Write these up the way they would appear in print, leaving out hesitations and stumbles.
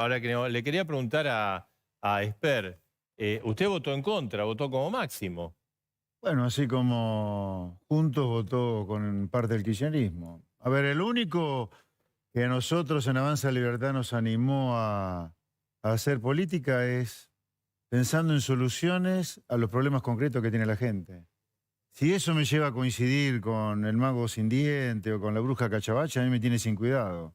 Ahora que le quería preguntar a Esper, usted votó en contra, votó como Máximo. Bueno, así como Juntos votó con parte del kirchnerismo. A ver, el único que a nosotros en Avanza Libertad nos animó a hacer política es pensando en soluciones a los problemas concretos que tiene la gente. Si eso me lleva a coincidir con el mago sin diente o con la bruja cachabacha, a mí me tiene sin cuidado.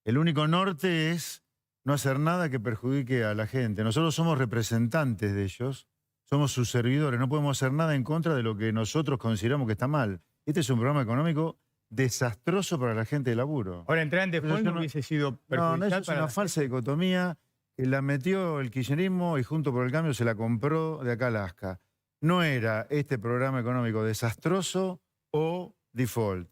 El único norte es no hacer nada que perjudique a la gente. Nosotros somos representantes de ellos, somos sus servidores, no podemos hacer nada en contra de lo que nosotros consideramos que está mal. Este es un programa económico desastroso para la gente de laburo. Ahora, entrar en default no hubiese sido perjudicial No, eso es para una la falsa dicotomía que la metió el kirchnerismo y Juntos por el Cambio se la compró de acá a Alaska. No era este programa económico desastroso o default.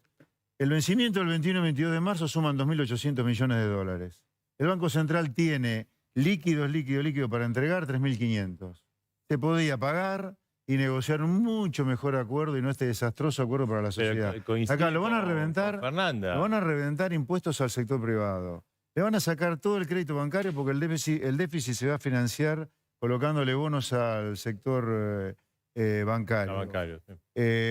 El vencimiento del 21 y 22 de marzo suman 2.800 millones de dólares. El Banco Central tiene líquido para entregar 3.500. Se podía pagar y negociar un mucho mejor acuerdo y no este desastroso acuerdo para la sociedad. Acá lo van a reventar, Fernanda. lo van a reventar impuestos al sector privado. Le van a sacar todo el crédito bancario porque el déficit se va a financiar colocándole bonos al sector bancario. Sí.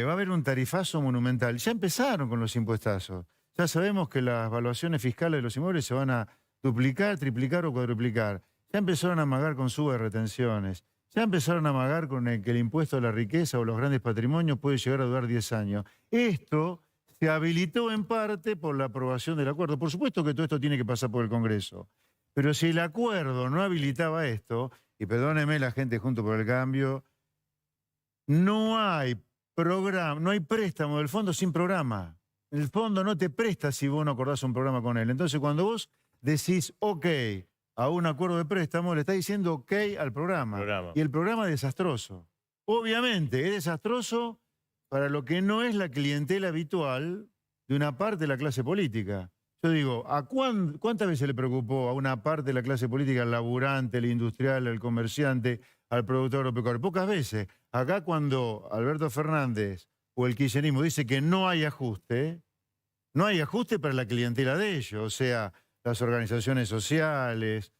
Va a haber un tarifazo monumental. Ya empezaron con los impuestazos. Ya sabemos que las evaluaciones fiscales de los inmuebles se van a duplicar, triplicar o cuadruplicar. Ya empezaron a amagar con suba de retenciones. Ya empezaron a amagar con que el impuesto a la riqueza o los grandes patrimonios puede llegar a durar 10 años. Esto se habilitó en parte por la aprobación del acuerdo. Por supuesto que todo esto tiene que pasar por el Congreso. Pero si el acuerdo no habilitaba esto, y perdóneme la gente Junto por el Cambio, no hay programa, no hay préstamo del fondo sin programa. El fondo no te presta si vos no acordás un programa con él. Entonces, cuando vos decís OK a un acuerdo de préstamo, le estás diciendo OK al programa. Y el programa es desastroso. Obviamente, es desastroso para lo que no es la clientela habitual de una parte de la clase política. Yo digo, ¿cuántas veces le preocupó a una parte de la clase política, al laburante, al industrial, al comerciante, al productor agropecuario? Pocas veces. Acá cuando Alberto Fernández o el kirchnerismo dice que no hay ajuste para la clientela de ellos. O sea, las organizaciones sociales,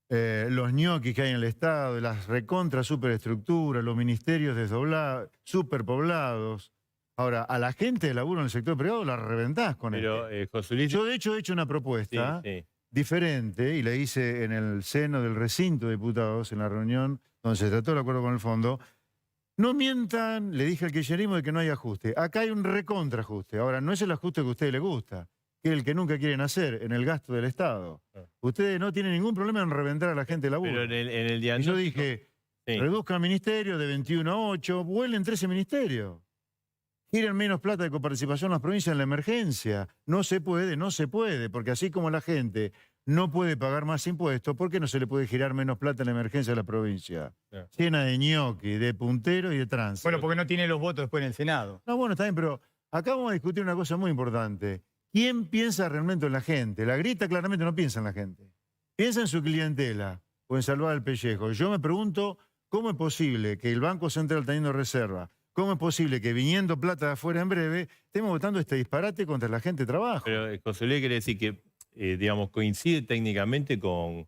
los ñoquis que hay en el Estado, las recontra superestructuras, los ministerios desdoblados, superpoblados. Ahora, a la gente de laburo en el sector privado la reventás con Pero, José Luis... Yo, de hecho, he hecho una propuesta diferente y la hice en el seno del recinto de diputados, en la reunión donde se trató el acuerdo con el fondo. No mientan, le dije al kirchnerismo de que no hay ajuste. Acá hay un recontraajuste. Ahora, no es el ajuste que a ustedes les gusta, que es el que nunca quieren hacer en el gasto del Estado. Ustedes no tienen ningún problema en reventar a la gente de laburo. Pero en el diagnóstico... Y yo dije, reduzcan ministerio de 21 a 8, vuelen 13 ministerios. Giren menos plata de coparticipación en las provincias en la emergencia. No se puede, porque así como la gente no puede pagar más impuestos, ¿por qué no se le puede girar menos plata en la emergencia de la provincia? Llena de ñoqui, de puntero y de trance. Bueno, porque no tiene los votos después en el Senado. No, bueno, está bien, pero acá vamos a discutir una cosa muy importante. ¿Quién piensa realmente en la gente? La grita claramente no piensa en la gente. Piensa en su clientela o en salvar el pellejo. Yo me pregunto, ¿cómo es posible que el Banco Central teniendo reserva, cómo es posible que viniendo plata de afuera en breve, estemos votando este disparate contra la gente de trabajo? Pero José Luis quiere decir que, digamos, coincide técnicamente con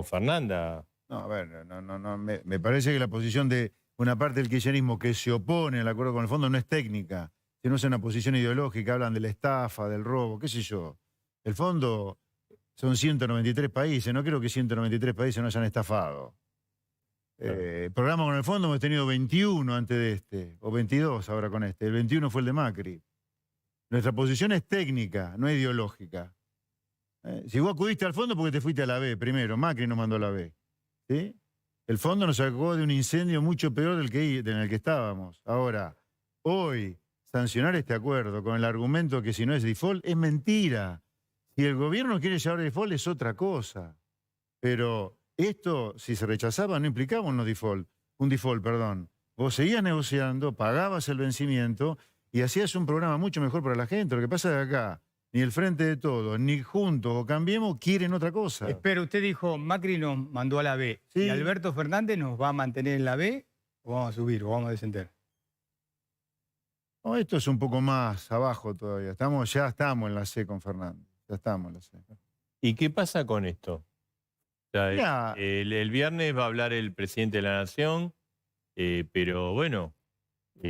Fernanda. No, a ver, no, me parece que la posición de una parte del kirchnerismo que se opone al acuerdo con el fondo no es técnica, sino es una posición ideológica, hablan de la estafa, del robo, qué sé yo. El fondo son 193 países, no creo que 193 países no hayan estafado. Programa con el fondo hemos tenido 21 antes de este, o 22 ahora con este. El 21 fue el de Macri. Nuestra posición es técnica, no ideológica. Si vos acudiste al fondo porque te fuiste a la B primero, Macri nos mandó a la B. ¿Sí? El fondo nos sacó de un incendio mucho peor en el que estábamos. Ahora, hoy, sancionar este acuerdo con el argumento que si no es default es mentira. Si el gobierno quiere llevar default es otra cosa. Pero esto, si se rechazaba, no implicaba un default. Vos seguías negociando, pagabas el vencimiento y hacías un programa mucho mejor para la gente. Lo que pasa es que acá, ni el Frente de Todos, ni Juntos o Cambiemos quieren otra cosa. Pero usted dijo, Macri nos mandó a la B. Sí. ¿Y Alberto Fernández nos va a mantener en la B o vamos a subir o vamos a descender? No, esto es un poco más abajo todavía. Ya estamos en la C con Fernández. Ya estamos en la C. ¿Y qué pasa con esto? sea, Mirá, el viernes va a hablar el presidente de la Nación, pero bueno,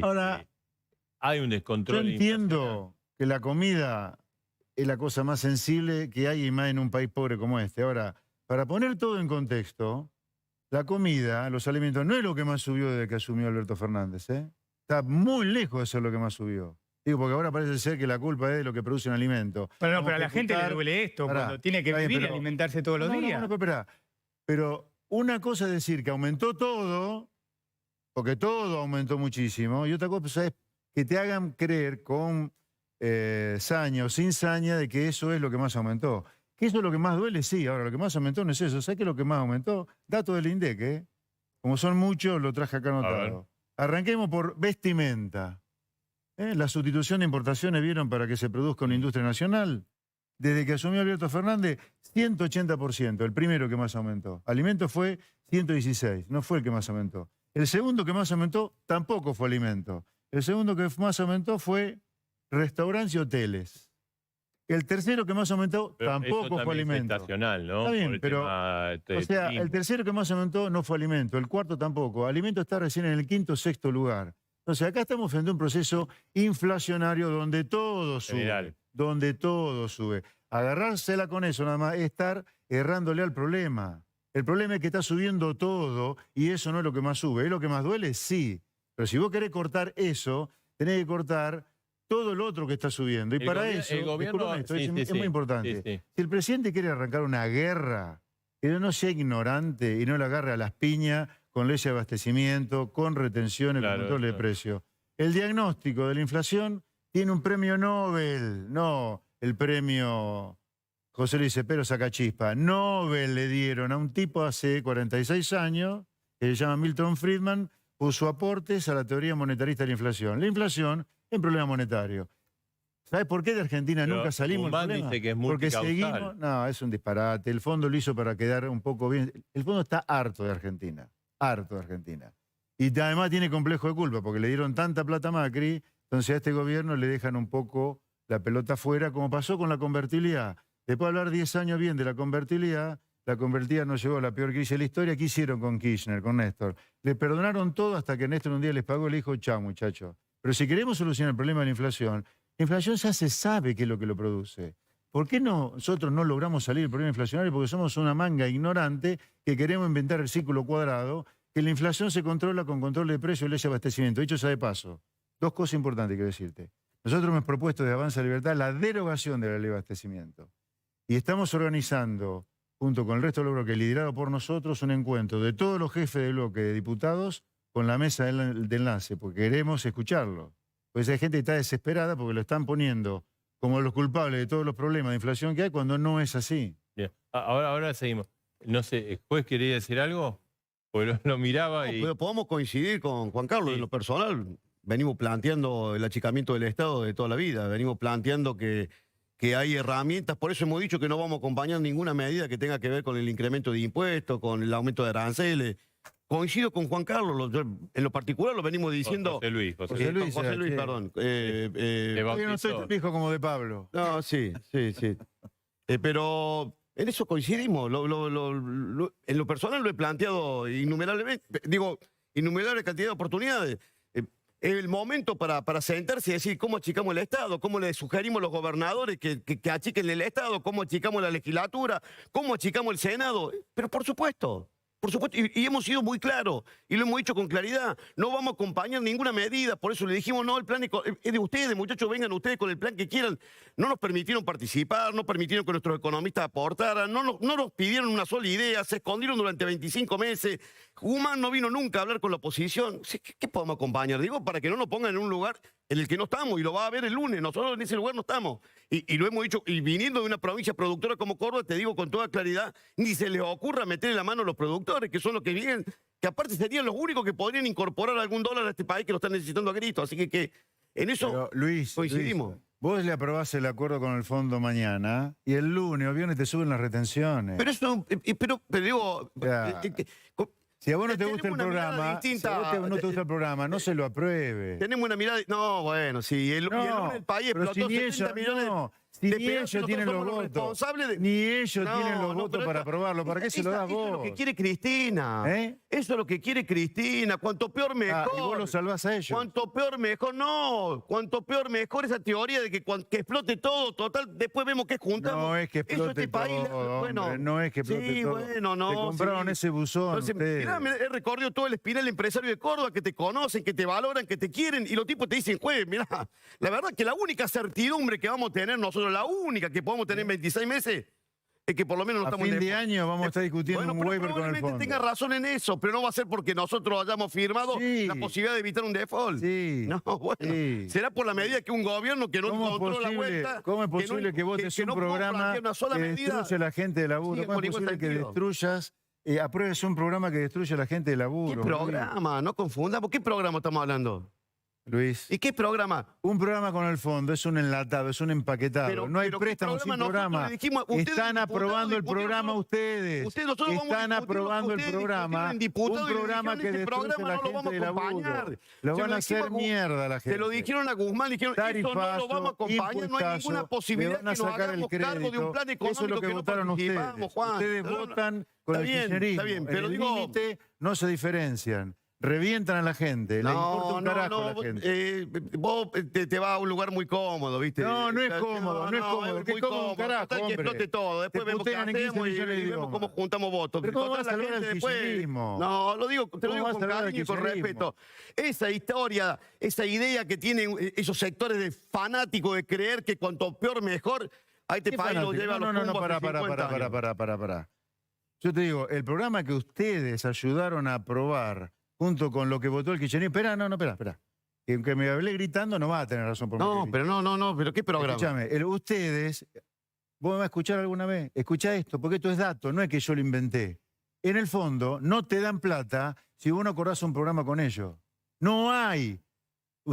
ahora, hay un yo descontrol inflacionario. entiendo que la comida es la cosa más sensible que hay y más en un país pobre como este. Ahora, para poner todo en contexto, la comida, los alimentos, no es lo que más subió desde que asumió Alberto Fernández, ¿eh? Está muy lejos de ser lo que más subió. Digo, porque ahora parece ser que la culpa es de lo que produce un alimento. Pero, no, Vamos pero a la gente le ejecutar- duele esto Pará, cuando tiene que está bien, vivir y pero- alimentarse todos los No, no, días. no, espera. Pero una cosa es decir que aumentó todo, porque todo aumentó muchísimo, y otra cosa es que te hagan creer con saña o sin saña de que eso es lo que más aumentó. Que eso es lo que más duele, sí. Ahora, lo que más aumentó no es eso. ¿Sabes qué es lo que más aumentó? Dato del INDEC, ¿eh? Como son muchos, lo traje acá anotado. Arranquemos por vestimenta. La sustitución de importaciones, ¿vieron? Para que se produzca una industria nacional. Desde que asumió Alberto Fernández, 180%, el primero que más aumentó. Alimentos fue 116, no fue el que más aumentó. El segundo que más aumentó tampoco fue alimento. El segundo que más aumentó fue restaurantes y hoteles. El tercero que más aumentó Pero eso tampoco fue también es alimento. estacional, ¿no? Está bien, Por el pero, tema, O sea, turismo. el tercero que más aumentó no fue alimento, el cuarto tampoco. Alimento está recién en el quinto o sexto lugar. Entonces, acá estamos frente a un proceso inflacionario donde todo sube. General. Donde todo sube. Agarrársela con eso nada más es estar errándole al problema. El problema es que está subiendo todo y eso no es lo que más sube. ¿Es lo que más duele? Sí. Pero si vos querés cortar eso, tenés que cortar todo lo otro que está subiendo. Y El para gobier- eso, el gobierno- disculpame esto, sí, es, sí, es sí. muy importante. Sí, sí. Si el presidente quiere arrancar una guerra, que no sea ignorante y no la agarre a las piñas con leyes de abastecimiento, con retenciones, Claro, con control de claro. precios. El diagnóstico de la inflación tiene un premio Nobel, no el premio José Luis Cepero Sacachispa. Nobel le dieron a un tipo hace 46 años, que se llama Milton Friedman, puso aportes a la teoría monetarista de la inflación. La inflación es un problema monetario. ¿Sabes por qué de Argentina Pero nunca salimos del Guzmán problema? dice que es Porque multicausal. seguimos... No, es un disparate. El fondo lo hizo para quedar un poco bien. El fondo está harto de Argentina. Harto de Argentina. Y además tiene complejo de culpa, porque le dieron tanta plata a Macri, entonces a este gobierno le dejan un poco la pelota afuera, como pasó con la convertibilidad. Después de hablar 10 años bien de la convertibilidad no llegó a la peor crisis de la historia. ¿Qué hicieron con Kirchner, con Néstor? Le perdonaron todo hasta que Néstor un día les pagó y le dijo, chao muchachos. Pero si queremos solucionar el problema de la inflación ya se sabe qué es lo que lo produce. ¿Por qué nosotros no logramos salir del problema inflacionario? Porque somos una manga ignorante que queremos inventar el círculo cuadrado, que la inflación se controla con control de precios y ley de abastecimiento. Dicho sea de paso, dos cosas importantes quiero decirte. Nosotros hemos propuesto desde Avanza Libertad la derogación de la ley de abastecimiento. Y estamos organizando, junto con el resto del bloque, liderado por nosotros, un encuentro de todos los jefes de bloque de diputados con la mesa de enlace, porque queremos escucharlo. Pues hay gente que está desesperada porque lo están poniendo como los culpables de todos los problemas de inflación que hay cuando no es así. Bien. Ahora seguimos. No sé, ¿juez quería decir algo? Porque lo miraba No, y... pero podemos coincidir con Juan Carlos Sí. en lo personal. Venimos planteando el achicamiento del Estado de toda la vida. Venimos planteando que hay herramientas. Por eso hemos dicho que no vamos a acompañar ninguna medida que tenga que ver con el incremento de impuestos, con el aumento de aranceles. Coincido con Juan Carlos. En lo particular lo venimos diciendo. José Luis. José Luis, con José Luis, sí. perdón. Te Yo no bautizó. estoy tan viejo como de Pablo. No, sí. Pero en eso coincidimos. En lo personal lo he planteado innumerablemente. Digo, innumerable cantidad de oportunidades. Es el momento para sentarse y decir cómo achicamos el Estado, cómo le sugerimos a los gobernadores que achiquen el Estado, cómo achicamos la legislatura, cómo achicamos el Senado. Pero por supuesto. Y hemos sido muy claros, y lo hemos dicho con claridad, no vamos a acompañar ninguna medida, por eso le dijimos, no, el plan es de ustedes, muchachos, vengan ustedes con el plan que quieran. No nos permitieron participar, no permitieron que nuestros economistas aportaran, no nos pidieron una sola idea, se escondieron durante 25 meses. Guzmán no vino nunca a hablar con la oposición. ¿Qué podemos acompañar? Digo, para que no nos pongan en un lugar en el que no estamos, y lo va a ver el lunes, nosotros en ese lugar no estamos. Y lo hemos dicho, y viniendo de una provincia productora como Córdoba, te digo con toda claridad, ni se les ocurra meterle la mano a los productores, que son los que vienen, que aparte serían los únicos que podrían incorporar algún dólar a este país que lo están necesitando a grito. Así que en eso Pero, Luis, coincidimos. vos le aprobás el acuerdo con el fondo mañana y el lunes o viernes te suben las retenciones. Pero eso, pero digo, Ya. Si a vos no te gusta el tenemos una mirada programa, distinta. no te gusta el programa, no se lo apruebe. tenemos una mirada. No, bueno, sí. Y el lunes el país pero explotó si ni 70 eso, millones. no. Si de ni peor ellos que nosotros tienen los somos los votos, responsables de... ni ellos No, tienen los no, votos pero para esta- aprobarlo. ¿Para qué se lo das Eso es lo vos? que quiere Cristina. ¿Eh? Eso es lo que quiere Cristina. Cuanto peor, mejor. Y vos lo salvás a ellos. Cuanto peor, mejor. No. Cuanto peor, mejor esa teoría de que, que explote todo. Total, después vemos que juntamos. No es que Eso explote este país, todo, bueno, hombre, no es que explote sí, todo. bueno, no. Se compraron sí. ese buzón Entonces, ustedes. mirá, he recorrido todo el espinal empresario de Córdoba, que te conocen, que te valoran, que te quieren, y los tipos te dicen, juez, mirá, la verdad que la única certidumbre que vamos a tener nosotros, la única que podemos tener en 26 meses, es que por lo menos no A estamos fin en de año vamos a estar discutiendo bueno, un pero waiver con el probablemente fondo. tenga razón en eso, pero no va a ser porque nosotros hayamos firmado Sí. la posibilidad de evitar un default. Sí. No, bueno. Sí. Será por la medida que un gobierno que no ¿Cómo es encontró la posible, vuelta. cómo es posible que votes un no pudo programa plantear una sola que medida? destruye a la gente de laburo? Sigue ¿Cómo con es igual posible que sentido. destruyas, apruebes un programa que destruye a la gente de ¿Qué laburo? programa? No confundamos. ¿Qué programa estamos hablando? Luis, ¿Y qué programa? un programa con el fondo es un enlatado, es un empaquetado. No hay pero ¿qué préstamo sin programa? Nosotros programa. le dijimos, ustedes, Están diputados, aprobando el discutieron programa todo. ustedes. Nosotros vamos a Están discutir lo que aprobando el ustedes programa. discutieron en diputados Un y le programa dijeron, que ese destruye a programa la no lo gente vamos de a acompañar. laburo. Lo Se van a dijimos hacer mierda a la gente. Se lo dijeron a Guzmán, le dijeron, eso no lo Tarifazo, vamos a acompañar, no hay ninguna impuestazo, posibilidad le van a que nos sacar el hagamos cargo de un crédito. plan Eso es económico lo que que no votaron ustedes. participamos, Juan. Ustedes No, no, votan con está el bien, kirchnerismo. está bien, pero en el digo- límite no se diferencian. Revientan a la gente. Le importa un carajo a la gente. Vos te vas a un lugar muy cómodo, ¿viste? No, no es cómodo, no es cómodo. ¿Qué muy cómodo un carajo, Total, que hombre? explote todo. Después Te vemos qué putean en 15 hacemos y millones de vemos idiomas. cómo juntamos votos. Pero ¿cómo Total, vas a la salvar gente al después- kirchnerismo? No, te lo digo ¿Cómo con vas a salvar al cariño y con kirchnerismo? respeto. Esa historia, esa idea que tienen esos sectores de fanáticos de creer que cuanto peor mejor, a este ¿Qué país lo fanático? lleva a los No, tumbos hace 50 años. para. Yo te digo, el programa que ustedes ayudaron a aprobar junto con lo que votó el kirchnerismo. Espera. Que aunque me hablé gritando, no va a tener razón por mí. No, pero ¿qué programa? Escúchame, ustedes, ¿vos me vas a escuchar alguna vez? Escucha esto, porque esto es dato, no es que yo lo inventé. En el fondo, no te dan plata si vos no acordás un programa con ellos. No hay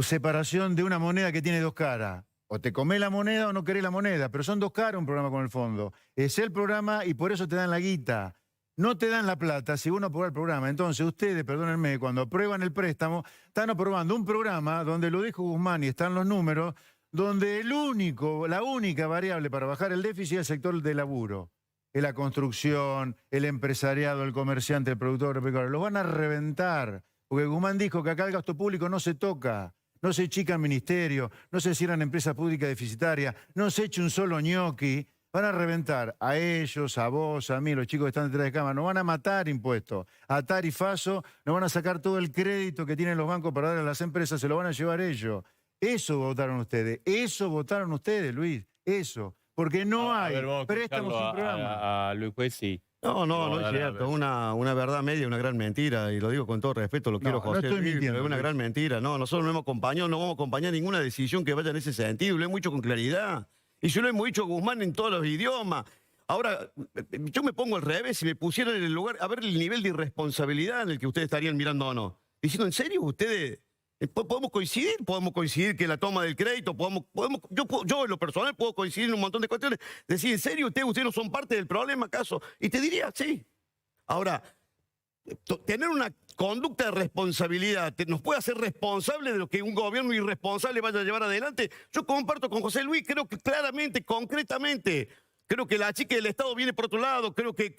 separación de una moneda que tiene dos caras. O te comés la moneda o no querés la moneda, pero son dos caras un programa con el fondo. Es el programa y por eso te dan la guita. No te dan la plata si uno aprueba el programa. Entonces ustedes, perdónenme, cuando aprueban el préstamo, están aprobando un programa donde lo dijo Guzmán y están los números, donde la única variable para bajar el déficit es el sector de laburo. Es la construcción, el empresariado, el comerciante, el productor agropecuario. Los van a reventar, porque Guzmán dijo que acá el gasto público no se toca. No se chica el ministerio, no se cierran empresas públicas deficitarias, no se eche un solo ñoqui. Van a reventar a ellos, a vos, a mí, los chicos que están detrás de cámara. Nos van a matar impuestos. A Tarifazo nos van a sacar todo el crédito que tienen los bancos para dar a las empresas, se lo van a llevar ellos. Eso votaron ustedes, Luis. Eso. Porque no A hay ver, vamos a préstamos escucharlo sin programa. a Luis Juez, sí. No es dale, cierto. a ver. Una verdad media, una gran mentira. Y lo digo con todo respeto, lo quiero, No José. estoy Luis, mintiendo, pero es una Luis. gran mentira. No, nosotros no hemos acompañado, no vamos a acompañar ninguna decisión que vaya en ese sentido. Lo hemos dicho con claridad. Y yo lo hemos dicho a Guzmán en todos los idiomas. Ahora, yo me pongo al revés, si me pusieran en el lugar, a ver el nivel de irresponsabilidad en el que ustedes estarían mirando o no. Diciendo, ¿en serio ustedes podemos coincidir que la toma del crédito, yo en lo personal puedo coincidir en un montón de cuestiones, decir, ¿en serio ustedes no son parte del problema acaso? Y te diría, sí. Ahora, tener una conducta de responsabilidad nos puede hacer responsables de lo que un gobierno irresponsable vaya a llevar adelante. Yo comparto con José Luis, creo que claramente, concretamente, creo que la chica del Estado viene por otro lado, creo que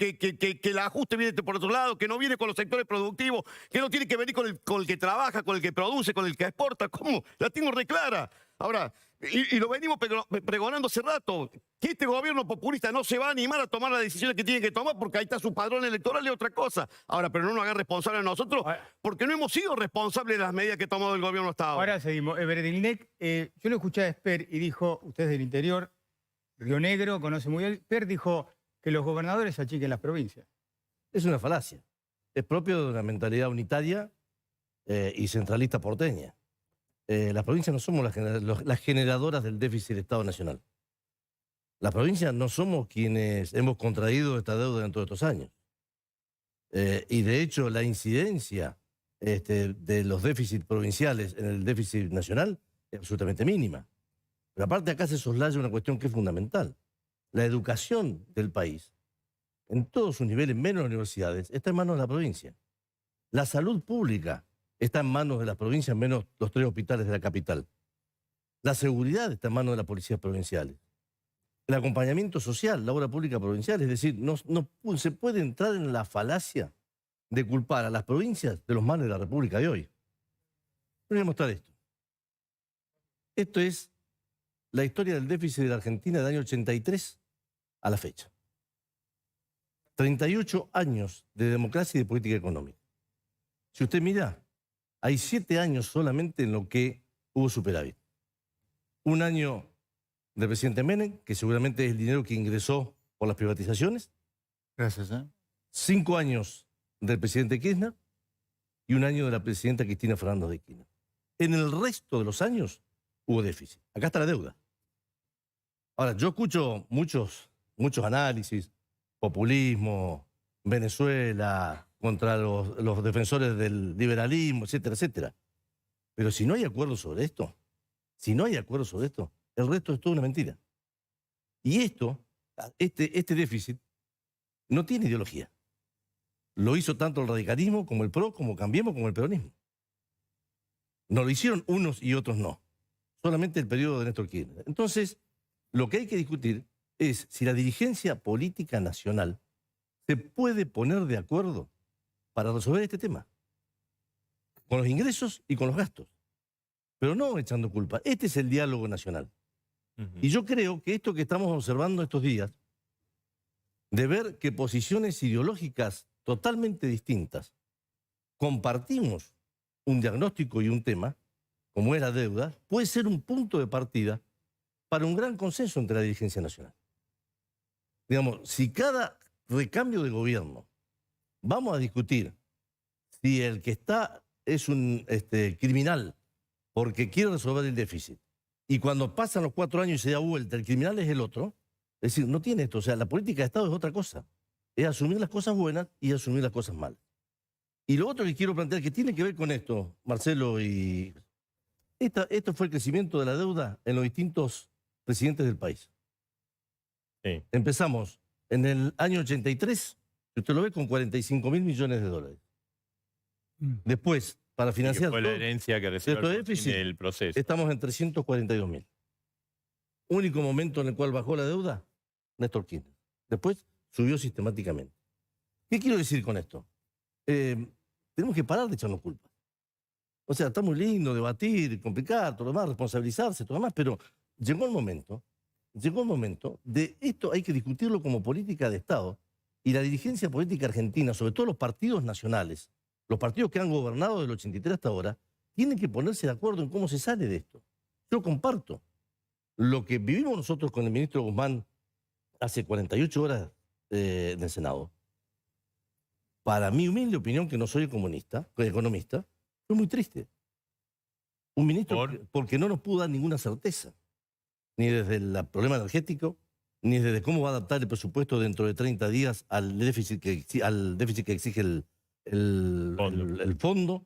el ajuste viene por otro lado, que no viene con los sectores productivos, que no tiene que venir con el que trabaja, con el que produce, con el que exporta. ¿Cómo? La tengo reclara. Ahora, y lo venimos pregonando hace rato, que este gobierno populista no se va a animar a tomar las decisiones que tiene que tomar porque ahí está su padrón electoral y otra cosa. Ahora, pero no nos hagan responsables a nosotros porque no hemos sido responsables de las medidas que ha tomado el gobierno hasta ahora. Ahora seguimos. Beredilnec, yo lo escuché a Esper y dijo, usted es del interior, Río Negro, conoce muy bien. Esper dijo que los gobernadores achiquen las provincias. Es una falacia. Es propio de una mentalidad unitaria y centralista porteña. Las provincias no somos las generadoras del déficit del Estado Nacional. Las provincias no somos quienes hemos contraído esta deuda en todos estos años. Y de hecho, la incidencia de los déficits provinciales en el déficit nacional es absolutamente mínima. Pero aparte acá se soslaya una cuestión que es fundamental. La educación del país, en todos sus niveles, menos las universidades, está en manos de la provincia. La salud pública está en manos de las provincias, menos los 3 hospitales de la capital. La seguridad está en manos de las policías provinciales. el acompañamiento social, la obra pública provincial. Es decir, no se puede entrar en la falacia de culpar a las provincias de los males de la República de hoy. Voy a mostrar esto. Esto es la historia del déficit de la Argentina del año 83 a la fecha. 38 años de democracia y de política económica. Si usted mira, hay 7 años solamente en lo que hubo superávit. Un año del presidente Menem, que seguramente es el dinero que ingresó por las privatizaciones. Gracias. 5 años del presidente Kirchner y un año de la presidenta Cristina Fernández de Kirchner. En el resto de los años hubo déficit. Acá está la deuda. Ahora, yo escucho muchos análisis, populismo, Venezuela, contra los defensores del liberalismo, etcétera, etcétera. Pero si no hay acuerdo sobre esto, el resto es toda una mentira. Y este déficit no tiene ideología. Lo hizo tanto el radicalismo como el PRO, como Cambiemos, como el peronismo. No lo hicieron unos y otros no. Solamente el periodo de Néstor Kirchner. Entonces, lo que hay que discutir es si la dirigencia política nacional se puede poner de acuerdo para resolver este tema. Con los ingresos y con los gastos. Pero no echando culpa. Este es el diálogo nacional. Y yo creo que esto que estamos observando estos días, de ver que posiciones ideológicas totalmente distintas compartimos un diagnóstico y un tema, como es la deuda, puede ser un punto de partida para un gran consenso entre la dirigencia nacional. Digamos, si cada recambio de gobierno vamos a discutir si el que está es un criminal porque quiere resolver el déficit, y cuando pasan los 4 años y se da vuelta, el criminal es el otro, es decir, no tiene esto. O sea, la política de Estado es otra cosa. Es asumir las cosas buenas y asumir las cosas malas. Y lo otro que quiero plantear, que tiene que ver con esto, Marcelo, y esto fue el crecimiento de la deuda en los distintos presidentes del país. Sí. Empezamos en el año 83, que usted lo ve, con 45.000 millones de dólares. Después, para Que financiar fue la todo herencia que recibió cierto Alfonsín déficit, del proceso. estamos en 342.000. Único momento en el cual bajó la deuda, Néstor Kirchner. Después subió sistemáticamente. ¿Qué quiero decir con esto? Tenemos que parar de echarnos culpas. O sea, está muy lindo debatir, complicar, todo lo demás, responsabilizarse, todo lo demás, pero llegó el momento de esto hay que discutirlo como política de Estado, y la dirigencia política argentina, sobre todo los partidos nacionales, los partidos que han gobernado del 83 hasta ahora, tienen que ponerse de acuerdo en cómo se sale de esto. Yo comparto lo que vivimos nosotros con el ministro Guzmán hace 48 horas en el Senado. Para mi humilde opinión, que no soy economista, fue muy triste. Un ministro porque no nos pudo dar ninguna certeza, ni desde el problema energético, ni desde cómo va a adaptar el presupuesto dentro de 30 días al déficit que exige el fondo.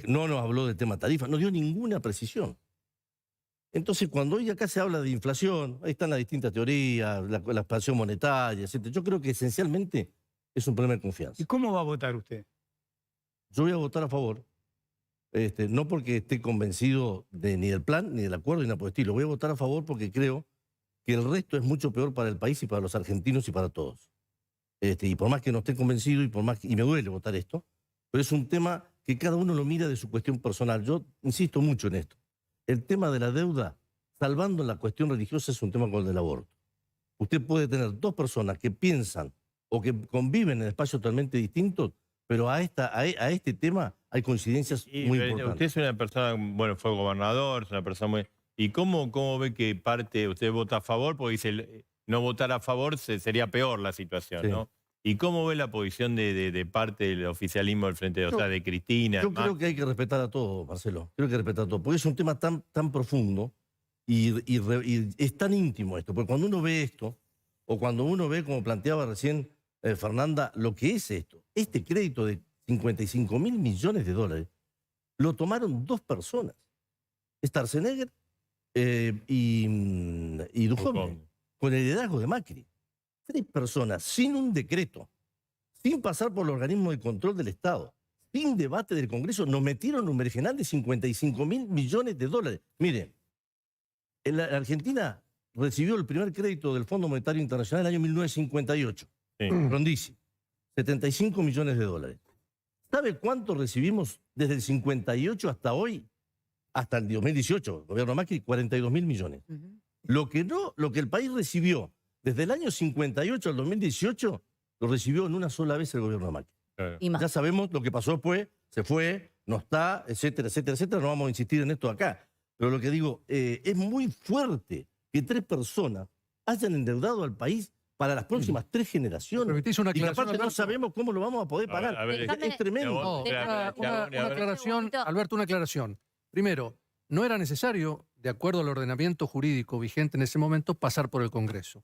No nos habló del tema tarifa, no dio ninguna precisión. Entonces, cuando hoy acá se habla de inflación, ahí están las distintas teorías, la expansión monetaria, etc. Yo creo que esencialmente es un problema de confianza. ¿Y cómo va a votar usted? Yo voy a votar a favor, no porque esté convencido ni del plan, ni del acuerdo, ni nada por el estilo. Voy a votar a favor porque creo que el resto es mucho peor para el país y para los argentinos y para todos. Y por más que no esté convencido y me duele votar esto, pero es un tema que cada uno lo mira de su cuestión personal. Yo insisto mucho en esto. El tema de la deuda, salvando la cuestión religiosa, es un tema como el del aborto. Usted puede tener 2 personas que piensan o que conviven en espacios totalmente distintos, pero a este tema hay coincidencias muy importantes. Usted es una persona, bueno, fue gobernador, es una persona muy... ¿Y cómo ve que parte usted vota a favor? Porque dice, no votar a favor sería peor la situación, Sí. ¿no? ¿Y cómo ve la posición de parte del oficialismo del Frente, o sea, de Cristina? Yo creo que hay que respetar a todos, Marcelo. Creo que hay que respetar a todos. Porque es un tema tan profundo y es tan íntimo esto. Porque cuando uno ve esto, o cuando uno ve, como planteaba recién Fernanda, lo que es esto, este crédito de 55.000 millones de dólares, lo tomaron 2 personas. Starzenegger y Duhovne, con el liderazgo de Macri. 3 personas, sin un decreto, sin pasar por el organismo de control del Estado, sin debate del Congreso, nos metieron un marginal de 55.000 millones de dólares. Miren, en la Argentina, recibió el primer crédito del Fondo Monetario Internacional en el año 1958. Sí. Rondici, 75 millones de dólares. ¿Sabe cuánto recibimos desde el 58 hasta hoy? Hasta el 2018, gobierno Macri, 42.000 millones. Lo que el país recibió desde el año 58 al 2018, lo recibió en una sola vez el gobierno Macri. Claro. Y más. Ya sabemos lo que pasó después, se fue, no está, etcétera, etcétera, etcétera. No vamos a insistir en esto acá. Pero lo que digo, es muy fuerte que 3 personas hayan endeudado al país para las próximas 3 generaciones. ¿Permitís una Y que aclaración, aparte no Alberto? sabemos cómo lo vamos a poder pagar. A ver, Es tremendo. No, Espera, una aclaración, segundito. Alberto, una aclaración. Primero, no era necesario, de acuerdo al ordenamiento jurídico vigente en ese momento, pasar por el Congreso.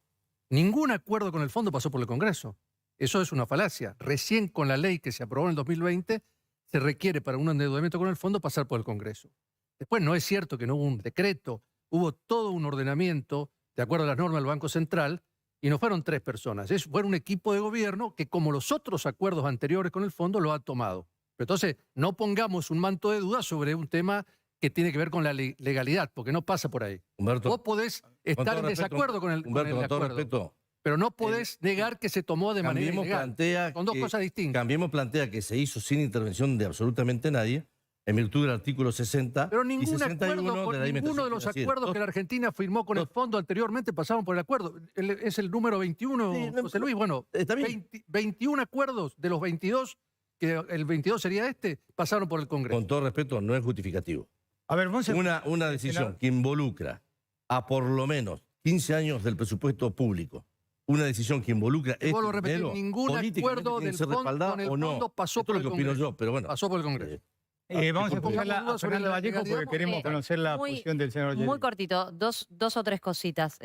Ningún acuerdo con el fondo pasó por el Congreso. Eso es una falacia. Recién con la ley que se aprobó en el 2020 se requiere para un endeudamiento con el fondo pasar por el Congreso. Después no es cierto que no hubo un decreto, hubo todo un ordenamiento de acuerdo a las normas del Banco Central y no fueron 3 personas. Fue un equipo de gobierno que, como los otros acuerdos anteriores con el fondo, lo ha tomado. Pero entonces no pongamos un manto de duda sobre un tema que tiene que ver con la legalidad, porque no pasa por ahí. Humberto, Vos podés estar en desacuerdo con el Humberto, con todo acuerdo, respeto, pero no podés negar que se tomó de manera Cambiemos ilegal. plantea Son dos que- cosas distintas. Cambiemos plantea que se hizo sin intervención de absolutamente nadie, en virtud del artículo 60 Pero y ningún 61 acuerdo, de la ley ninguno de los financiera. acuerdos que la Argentina firmó con el fondo anteriormente pasaron por el acuerdo. Es el número 21, Sí, no, José Luis. Bueno, Está bien. 21 acuerdos de los 22, que el 22 sería este, pasaron por el Congreso. Con todo respeto, no es justificativo. A ver, vamos a... Una decisión que involucra a por lo menos 15 años del presupuesto público, una decisión que involucra Y vuelvo a este repetir, dinero, ningún políticamente acuerdo tiene que del ser fondo respaldado con el o no. fondo pasó Esto por es el lo que opino Congreso. yo, pero bueno. Pasó por el Congreso. vamos a disculpe. escuchar a Fernando Vallejo porque queremos conocer la Muy- posición del señor Muy Yeri. cortito, dos o tres cositas.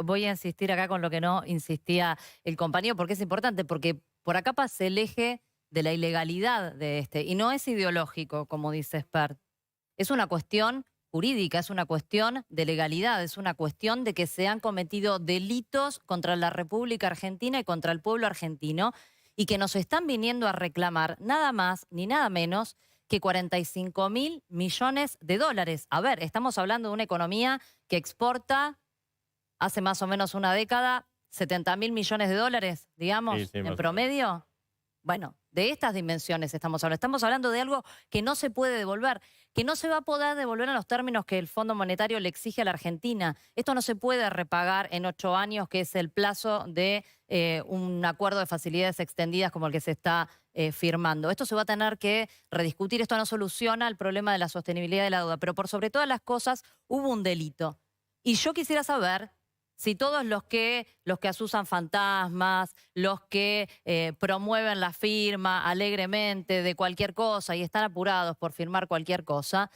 Voy a insistir acá con lo que no insistía el compañero, porque es importante, porque por acá pasa el eje de la ilegalidad de y no es ideológico, como dice Spert. Es una cuestión jurídica, es una cuestión de legalidad, es una cuestión de que se han cometido delitos contra la República Argentina y contra el pueblo argentino y que nos están viniendo a reclamar nada más ni nada menos que 45.000 millones de dólares. A ver, estamos hablando de una economía que exporta hace más o menos una década 70.000 millones de dólares, digamos, Sí, sí, más o en menos. promedio. Bueno, de estas dimensiones estamos hablando. Estamos hablando de algo que no se puede devolver, que no se va a poder devolver en los términos que el Fondo Monetario le exige a la Argentina. Esto no se puede repagar en 8 años, que es el plazo de un acuerdo de facilidades extendidas como el que se está firmando. Esto se va a tener que rediscutir. Esto no soluciona el problema de la sostenibilidad de la deuda. Pero por sobre todas las cosas, hubo un delito. Y yo quisiera saber si todos los que asusan fantasmas, los que promueven la firma alegremente de cualquier cosa y están apurados por firmar cualquier cosa,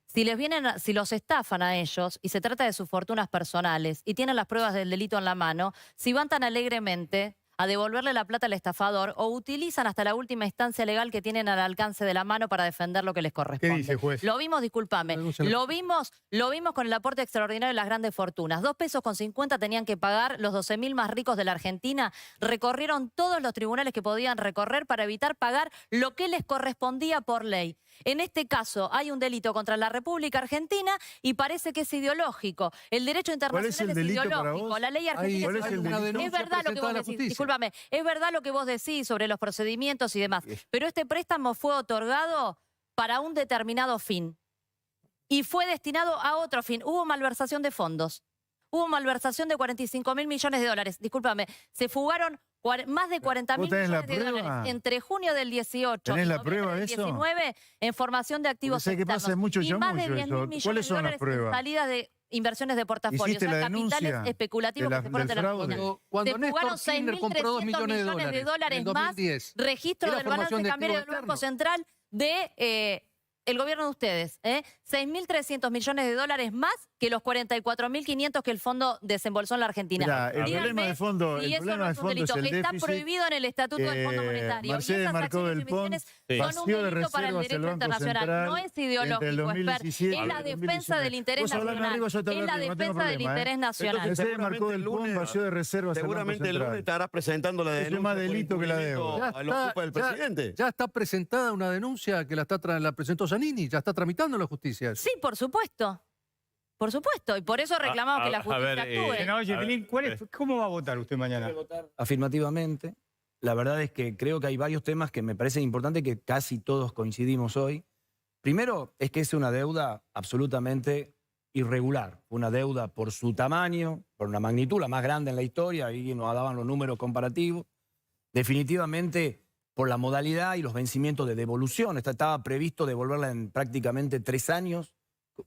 si los estafan a ellos y se trata de sus fortunas personales y tienen las pruebas del delito en la mano, si van tan alegremente a devolverle la plata al estafador o utilizan hasta la última instancia legal que tienen al alcance de la mano para defender lo que les corresponde. ¿Qué dice, juez? Lo vimos, discúlpame, Denúncialo. lo vimos con el aporte extraordinario de las grandes fortunas. 2,50 pesos tenían que pagar los 12.000 más ricos de la Argentina. Recorrieron todos los tribunales que podían recorrer para evitar pagar lo que les correspondía por ley. En este caso hay un delito contra la República Argentina y parece que es ideológico. El derecho internacional es el delito para ideológico. vos? La ley argentina ¿Cuál es es el ideológica. delito? Es verdad lo que vos decís. Discúlpame, es verdad lo que vos decís sobre los procedimientos y demás. Pero este préstamo fue otorgado para un determinado fin y fue destinado a otro fin. Hubo malversación de fondos. Hubo malversación de 45.000 millones de dólares. Discúlpame, se fugaron más de 40.000 ¿Vos tenés la millones de prueba? dólares entre junio del 18 ¿Tenés y la noviembre prueba de del eso? 19 en formación de activos Porque sé que pasa externos. mucho Y más de chamullo 10.000 eso. millones ¿Cuáles son de las dólares pruebas? en salidas de inversiones de portafolio. O ¿Hiciste sea, la capitales denuncia especulativos de que se fueron de del la fraude? Argentina. Cuando Se Néstor fugaron Kirchner compró 2 millones de dólares, en más 2010. registro Era del balance formación de cambiario del activo Banco externo. Central de el gobierno de ustedes. 6.300 millones de dólares más que los 44.500 que el fondo desembolsó en la Argentina. Mirá, el Díganme problema de fondo, si el eso problema no de es un fondo es delito. el Está déficit. prohibido en el Estatuto del Fondo Monetario. Mercedes y esas Marcó acciones y del Pont emisiones Sí. son un vació de delito para el reservas el derecho Banco internacional. Central No es entre el ideológico, 2017 es y la el defensa 2019. del interés Vos hablame nacional. arriba, yo te Es hablo la arriba, no tengo defensa del problema, interés nacional. Mercedes Marcó del el Pont lunes- vació de reservas el Banco Seguramente el lunes Central. estará presentando la Eso es denuncia. más por delito que la incumplimiento deuda. a la culpa del presidente. Ya está presentada una denuncia que la presentó Zanini, ya está tramitando en la justicia. Sí, por supuesto. Por supuesto, y por eso reclamamos que la a justicia ver, actúe. Senador Yetilín, ¿cómo va a votar usted mañana? Afirmativamente. La verdad es que creo que hay varios temas que me parecen importantes que casi todos coincidimos hoy. Primero es que es una deuda absolutamente irregular, una deuda por su tamaño, por una magnitud, la más grande en la historia, ahí nos daban los números comparativos. Definitivamente por la modalidad y los vencimientos de devolución. Estaba previsto devolverla en prácticamente 3 años,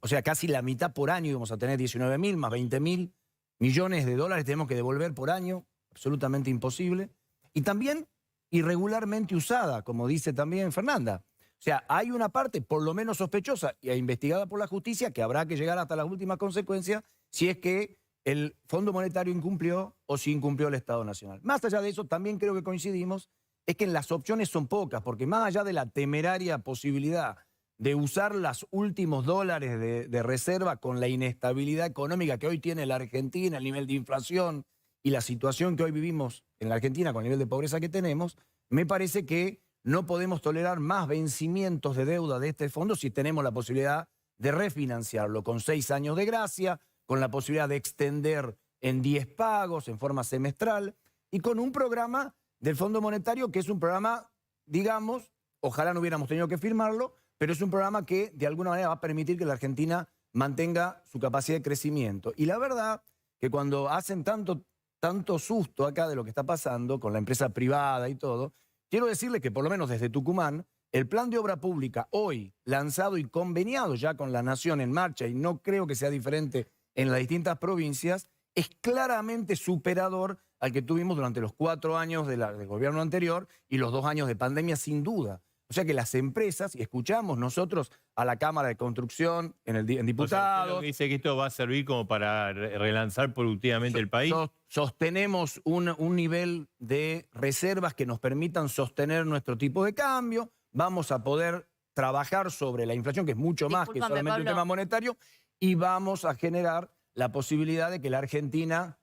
o sea, casi la mitad por año íbamos a tener 19.000 más 20.000 millones de dólares tenemos que devolver por año, absolutamente imposible. Y también irregularmente usada, como dice también Fernanda. O sea, hay una parte por lo menos sospechosa e investigada por la justicia que habrá que llegar hasta las últimas consecuencias si es que el Fondo Monetario incumplió o si incumplió el Estado Nacional. Más allá de eso, también creo que coincidimos, es que las opciones son pocas, porque más allá de la temeraria posibilidad de usar los últimos dólares de reserva con la inestabilidad económica que hoy tiene la Argentina, el nivel de inflación y la situación que hoy vivimos en la Argentina con el nivel de pobreza que tenemos, me parece que no podemos tolerar más vencimientos de deuda de este fondo si tenemos la posibilidad de refinanciarlo con 6 años de gracia, con la posibilidad de extender en 10 pagos en forma semestral y con un programa del Fondo Monetario que es un programa, digamos, ojalá no hubiéramos tenido que firmarlo, pero es un programa que de alguna manera va a permitir que la Argentina mantenga su capacidad de crecimiento. Y la verdad que cuando hacen tanto susto acá de lo que está pasando con la empresa privada y todo, quiero decirles que por lo menos desde Tucumán, el plan de obra pública hoy lanzado y conveniado ya con la Nación en marcha, y no creo que sea diferente en las distintas provincias, es claramente superador al que tuvimos durante los 4 años del gobierno anterior y los 2 años de pandemia, sin duda. O sea que las empresas, y escuchamos nosotros a la Cámara de Construcción en diputados... O sea, usted lo que dice que esto va a servir como para relanzar productivamente el país. Sostenemos un nivel de reservas que nos permitan sostener nuestro tipo de cambio. Vamos a poder trabajar sobre la inflación, que es mucho más que solamente Pablo, un tema monetario, y vamos a generar la posibilidad de que la Argentina